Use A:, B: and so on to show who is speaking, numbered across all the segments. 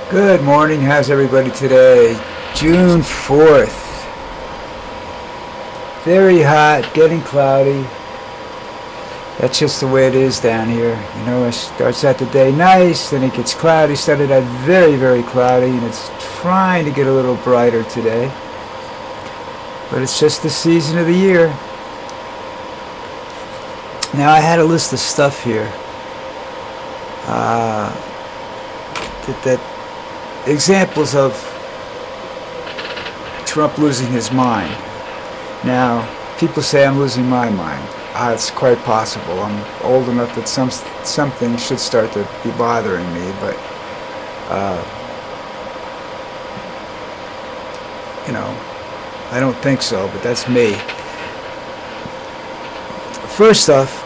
A: Good morning. How's everybody today? June 4th. Very hot, getting cloudy. That's just the way it is down here. You know, it starts out the day nice, then it gets cloudy. Started out very, very cloudy, and it's trying to get a little brighter today. But it's just the season of the year. Now, I had a list of stuff here. That examples of Trump losing his mind. Now, people say I'm losing my mind. It's quite possible. I'm old enough that something should start to be bothering me, but you know, I don't think so. But that's me. First off,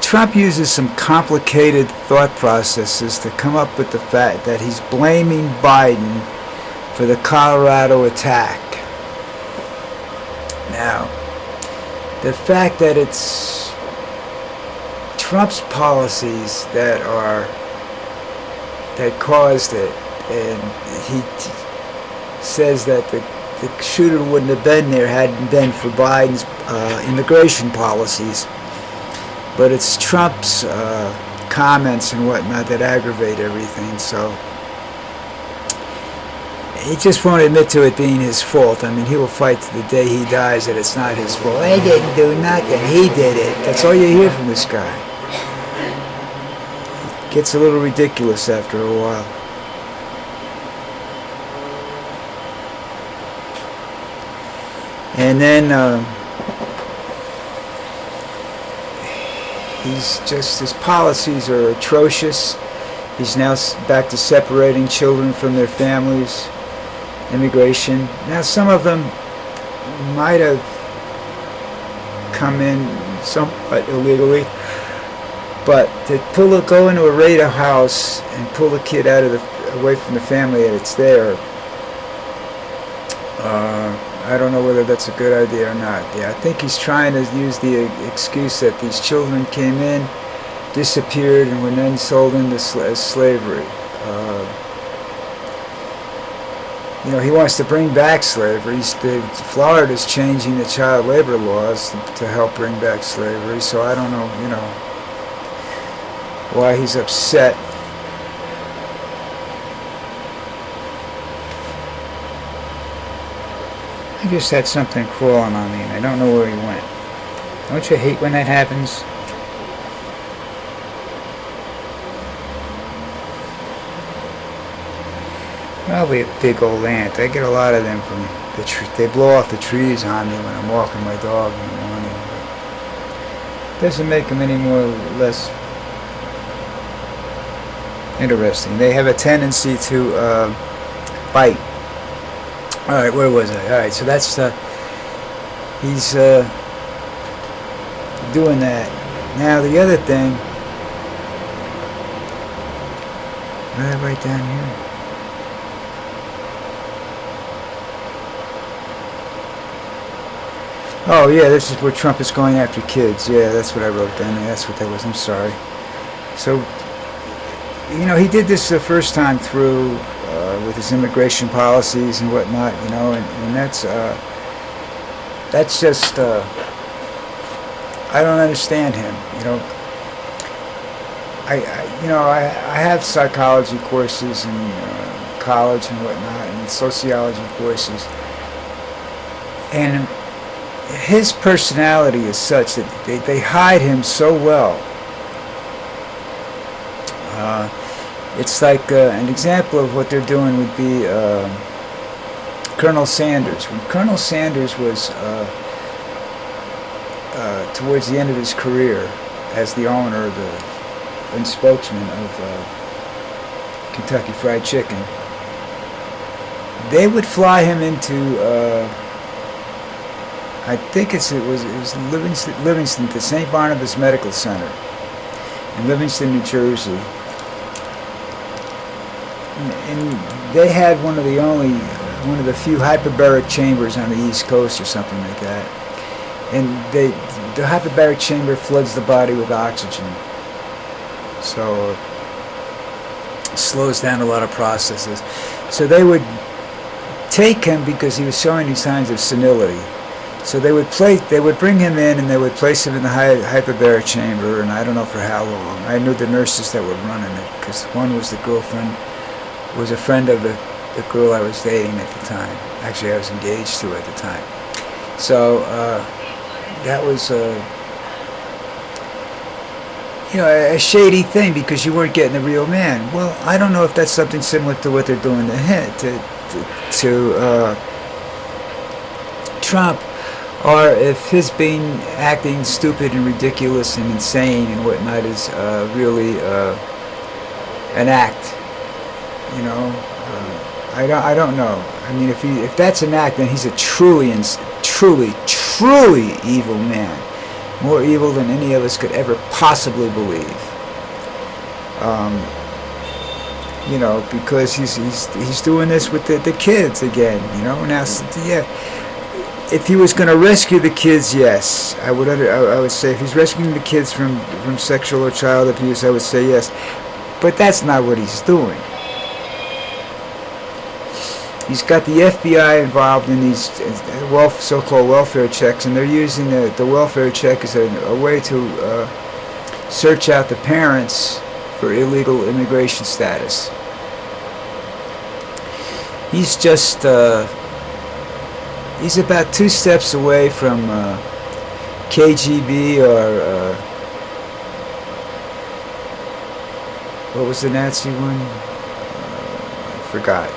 A: Trump uses some complicated thought processes to come up with the fact that he's blaming Biden for the Colorado attack. Now, the fact that it's Trump's policies that caused it, and he says that the shooter wouldn't have been there hadn't been for Biden's immigration policies. But it's Trump's comments and whatnot that aggravate everything. So he just won't admit to it being his fault. I mean, he will fight to the day he dies that it's not his fault. I didn't do nothing. He did it. That's all you hear from this guy. It gets a little ridiculous after a while. And then his policies are atrocious. He's now back to separating children from their families, immigration. Now, some of them might have come in somewhat illegally, but to go into a raid house and pull a kid away from the family that it's there, I don't know whether that's a good idea or not. Yeah, I think he's trying to use the excuse that these children came in, disappeared, and were then sold into slavery. He wants to bring back slavery. Florida's changing the child labor laws to help bring back slavery. So I don't know, why he's upset. I just had something crawling on me, and I don't know where he went. Don't you hate when that happens? Probably a big old ant. I get a lot of them from the tree. They blow off the trees on me when I'm walking my dog in the morning. But doesn't make them any more or less interesting. They have a tendency to bite. Alright, where was I? Alright, so that's he's doing that. Now the other thing, what did I write down here? Oh yeah, this is where Trump is going after kids. Yeah, that's what I wrote down there. That's what that was. I'm sorry. So, he did this the first time through with his immigration policies and whatnot, and that's just I don't understand him. I have psychology courses in college and whatnot, and sociology courses, and his personality is such that they hide him so well. It's like an example of what they're doing would be Colonel Sanders. When Colonel Sanders was towards the end of his career as the owner and spokesman of Kentucky Fried Chicken, they would fly him into I think it was Livingston to St. Barnabas Medical Center in Livingston, New Jersey. And they had one of the few hyperbaric chambers on the East Coast or something like that. And the hyperbaric chamber floods the body with oxygen. So slows down a lot of processes. So they would take him because he was showing these signs of senility. So they would bring him in and they would place him in the hyperbaric chamber, and I don't know for how long. I knew the nurses that were running it because one was the girlfriend, was a friend of the girl I was dating at the time. Actually, I was engaged to at the time. So that was a shady thing because you weren't getting the real man. Well, I don't know if that's something similar to what they're doing to Trump, or if his acting stupid and ridiculous and insane and whatnot is really an act. I don't know. I mean, if that's an act, then he's a truly evil man, more evil than any of us could ever possibly believe. Because he's doing this with the kids again. Now, yeah. If he was going to rescue the kids, yes, I would say if he's rescuing the kids from sexual or child abuse, I would say yes. But that's not what he's doing. He's got the FBI involved in these so-called welfare checks, and they're using the welfare check as a way to search out the parents for illegal immigration status. He's just he's about 2 steps away from KGB or what was the Nazi one? I forgot.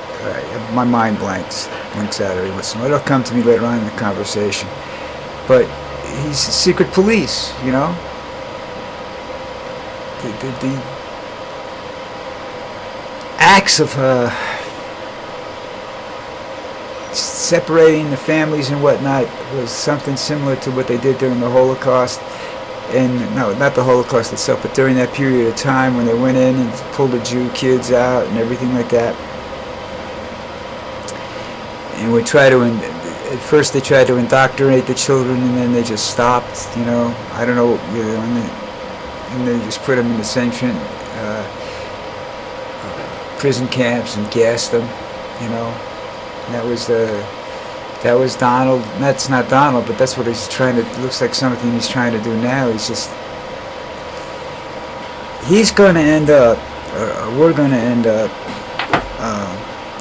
A: My mind blinks out every once in a while. It'll come to me later on in the conversation. But he's secret police, The acts of separating the families and whatnot was something similar to what they did during the Holocaust. And no, not the Holocaust itself, but during that period of time when they went in and pulled the Jew kids out and everything like that. And we try to, at first they tried to indoctrinate the children, and then they just stopped, I don't know, and they just put them in the same prison camps and gassed them, And that was Donald. That's not Donald, but that's what he's trying to, looks like something he's trying to do now. He's going to end up, or we're going to end up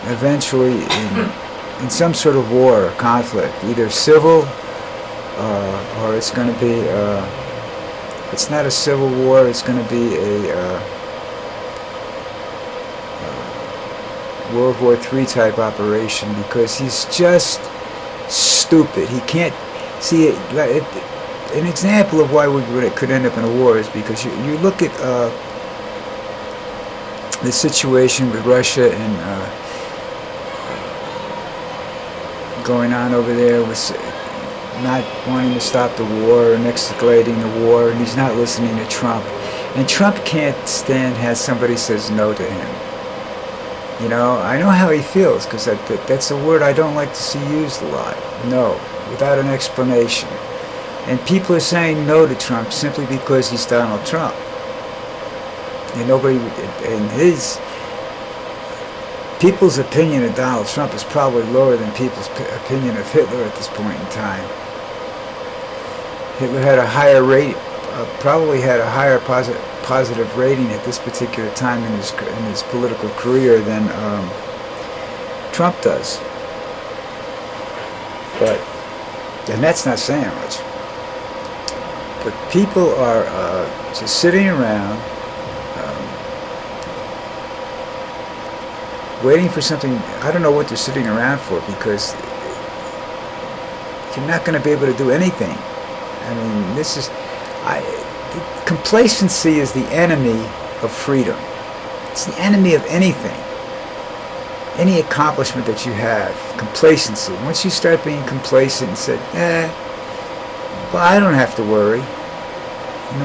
A: eventually in some sort of war or conflict, either civil or it's going to be, it's not a civil war, it's going to be a World War III type operation, because he's just stupid. He can't see it. An example of why it could end up in a war is because you look at the situation with Russia and going on over there with not wanting to stop the war and escalating the war, and he's not listening to Trump. And Trump can't stand how somebody says no to him. I know how he feels, because that's a word I don't like to see used a lot. No, without an explanation. And people are saying no to Trump simply because he's Donald Trump. And people's opinion of Donald Trump is probably lower than people's opinion of Hitler at this point in time. Hitler had a higher rate, probably had a higher positive rating at this particular time in his political career than Trump does. And that's not saying much. But people are just sitting around waiting for something. I don't know what they're sitting around for, because you're not going to be able to do anything. I mean, complacency is the enemy of freedom. It's the enemy of anything. Any accomplishment that you have, complacency. Once you start being complacent and say, well, I don't have to worry.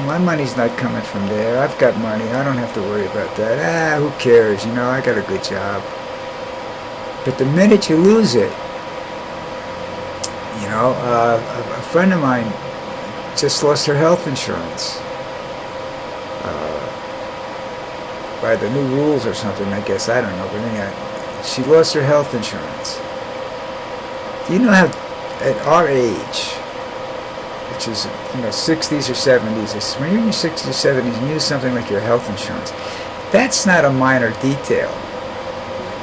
A: My money's not coming from there. I've got money. I don't have to worry about that. Who cares? I got a good job. But the minute you lose it, a friend of mine just lost her health insurance. by the new rules or something, I guess. I don't know. But anyhow, she lost her health insurance. Do you know how, at our age, which is, 60s or 70s, when you're in your 60s or 70s and you use something like your health insurance, that's not a minor detail.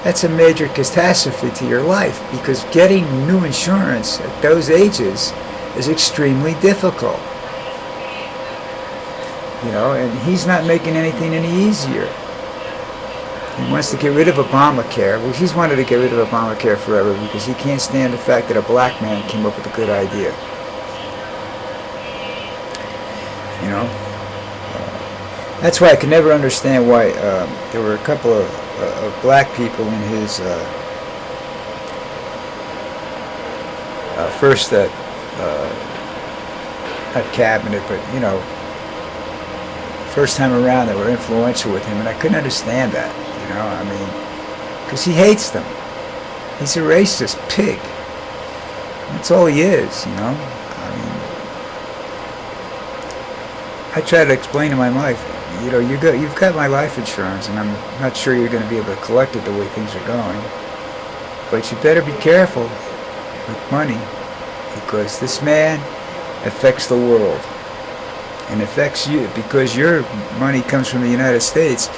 A: That's a major catastrophe to your life, because getting new insurance at those ages is extremely difficult. And he's not making anything any easier. He wants to get rid of Obamacare. Well, he's wanted to get rid of Obamacare forever because he can't stand the fact that a black man came up with a good idea. That's why I could never understand why there were a couple of black people in his first not cabinet, but first time around that were influential with him, and I couldn't understand that. Because he hates them. He's a racist pig. That's all he is. I try to explain to my wife, you've got my life insurance, and I'm not sure you're going to be able to collect it the way things are going. But you better be careful with money, because this man affects the world. And affects you, because your money comes from the United States.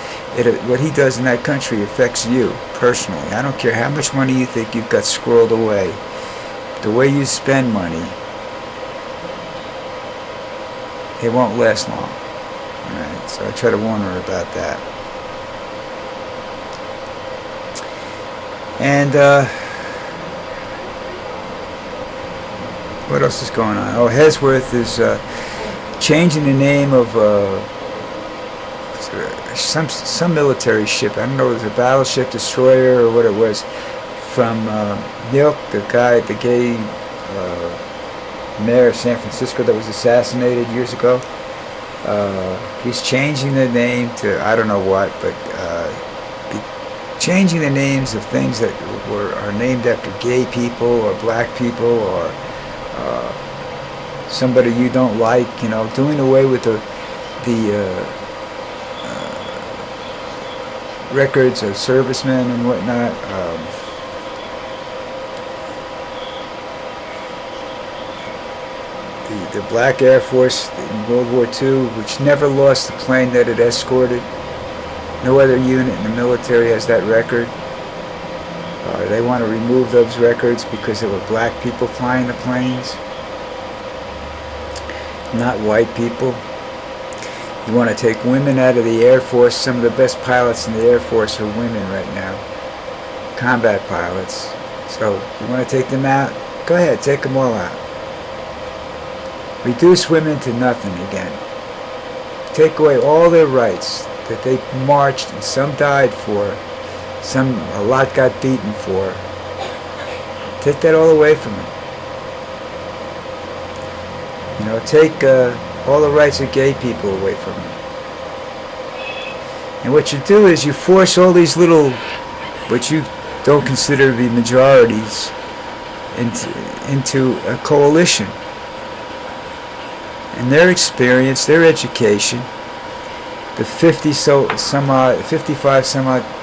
A: What he does in that country affects you personally. I don't care how much money you think you've got squirreled away. The way you spend money, it won't last long. All right, so I try to warn her about that. And what else is going on? Oh, Hesworth is changing the name of some military ship. I don't know, it was a battleship destroyer or what it was, from Milk, the gay mayor of San Francisco that was assassinated years ago. He's changing the name to I don't know what, but changing the names of things that are named after gay people or black people or somebody you don't like, doing away with the records of servicemen and whatnot. The Black Air Force in World War II, which never lost the plane that it escorted. No other unit in the military has that record. They want to remove those records because there were black people flying the planes, not white people. You want to take women out of the Air Force. Some of the best pilots in the Air Force are women right now, combat pilots. So you want to take them out? Go ahead, take them all out. Reduce women to nothing again. Take away all their rights that they marched and some died for, a lot got beaten for. Take that all away from them. Take all the rights of gay people away from them. And what you do is you force all these little, what you don't consider to be majorities, into a coalition. And their experience, their education, the 55 some odd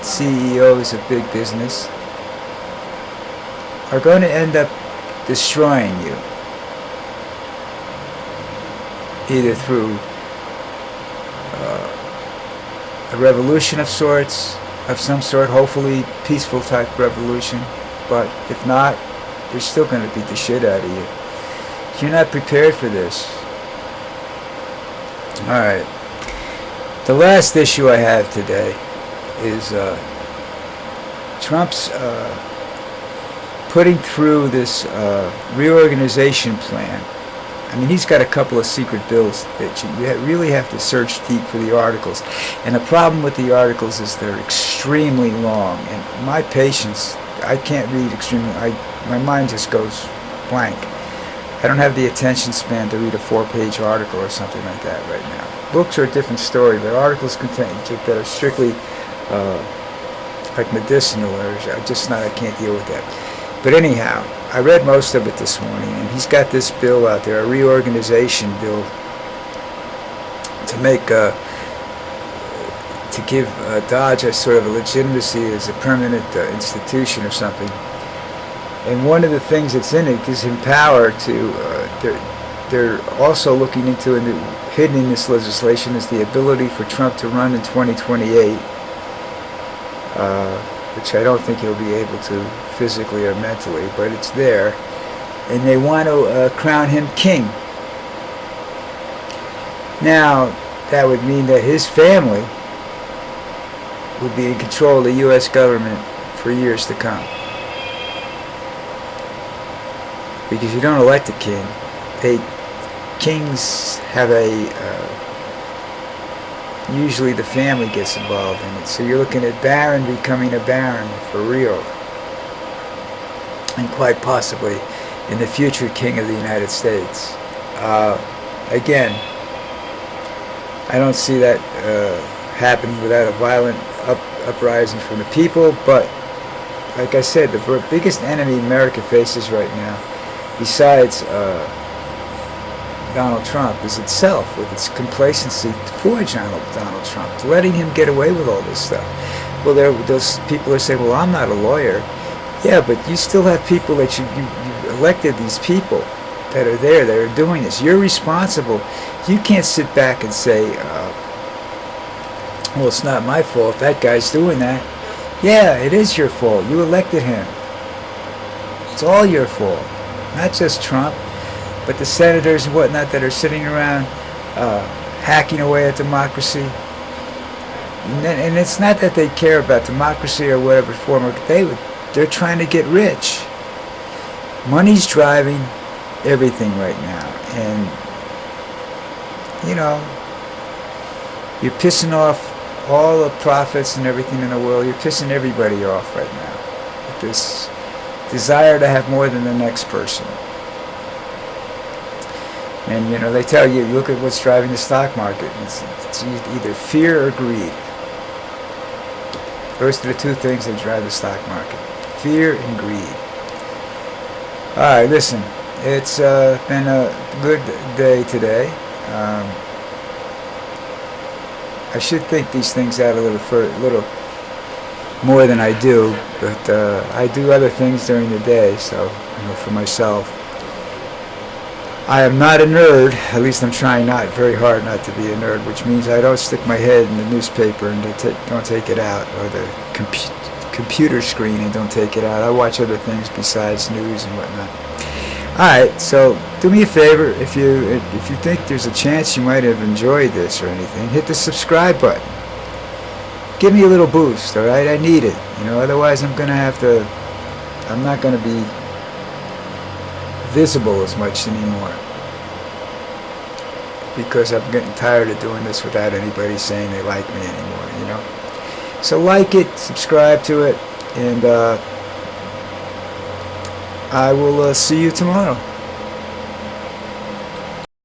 A: CEOs of big business are going to end up destroying you. Either through a revolution of some sort, hopefully peaceful type revolution, but if not, they're still going to beat the shit out of you. You're not prepared for this. Alright, the last issue I have today is Trump's putting through this reorganization plan. I mean, he's got a couple of secret bills that you really have to search deep for the articles. And the problem with the articles is they're extremely long. And my patience, I can't read my mind just goes blank. I don't have the attention span to read a 4-page article or something like that right now. Books are a different story, but articles that are strictly like medicinal, or I can't deal with that. But anyhow, I read most of it this morning, and he's got this bill out there, a reorganization bill, to to give Dodge a sort of a legitimacy as a permanent institution or something. And one of the things that's in it gives him power to. They're also looking into, and hidden in this legislation is the ability for Trump to run in 2028, which I don't think he'll be able to physically or mentally, but it's there. And they want to crown him king. Now, that would mean that his family would be in control of the U.S. government for years to come. Because you don't elect a king. Kings have usually the family gets involved in it. So you're looking at Baron becoming a Baron for real. And quite possibly in the future King of the United States. Again, I don't see that happening without a violent uprising from the people, but like I said, the biggest enemy America faces right now, besides Donald Trump, is itself, with its complacency for Donald Trump, letting him get away with all this stuff. Well, those people are saying, well, I'm not a lawyer. Yeah, but you still have people that you elected, these people that are there, that are doing this. You're responsible. You can't sit back and say, well, it's not my fault, that guy's doing that. Yeah, it is your fault. You elected him. It's all your fault. Not just Trump, but the senators and whatnot that are sitting around hacking away at democracy. And it's not that they care about democracy or whatever form, they're trying to get rich. Money's driving everything right now. And, you know, you're pissing off all the prophets and everything in the world. You're pissing everybody off right now with this desire to have more than the next person. And, you know, they tell you, look at what's driving the stock market. It's either fear or greed. Those are the two things that drive the stock market. Fear and greed. Alright, listen. It's been a good day today. I should think these things out a little more than I do. But I do other things during the day, so, you know, for myself. I am not a nerd, at least I'm trying very hard not to be a nerd, which means I don't stick my head in the newspaper and don't take it out, or the computer screen and don't take it out. I watch other things besides news and whatnot. Alright, so do me a favor, if you think there's a chance you might have enjoyed this or anything, hit the subscribe button. Give me a little boost, alright? I need it. You know, otherwise I'm not gonna be visible as much anymore, because I'm getting tired of doing this without anybody saying they like me anymore, you know. So like it, subscribe to it, and I will see you tomorrow.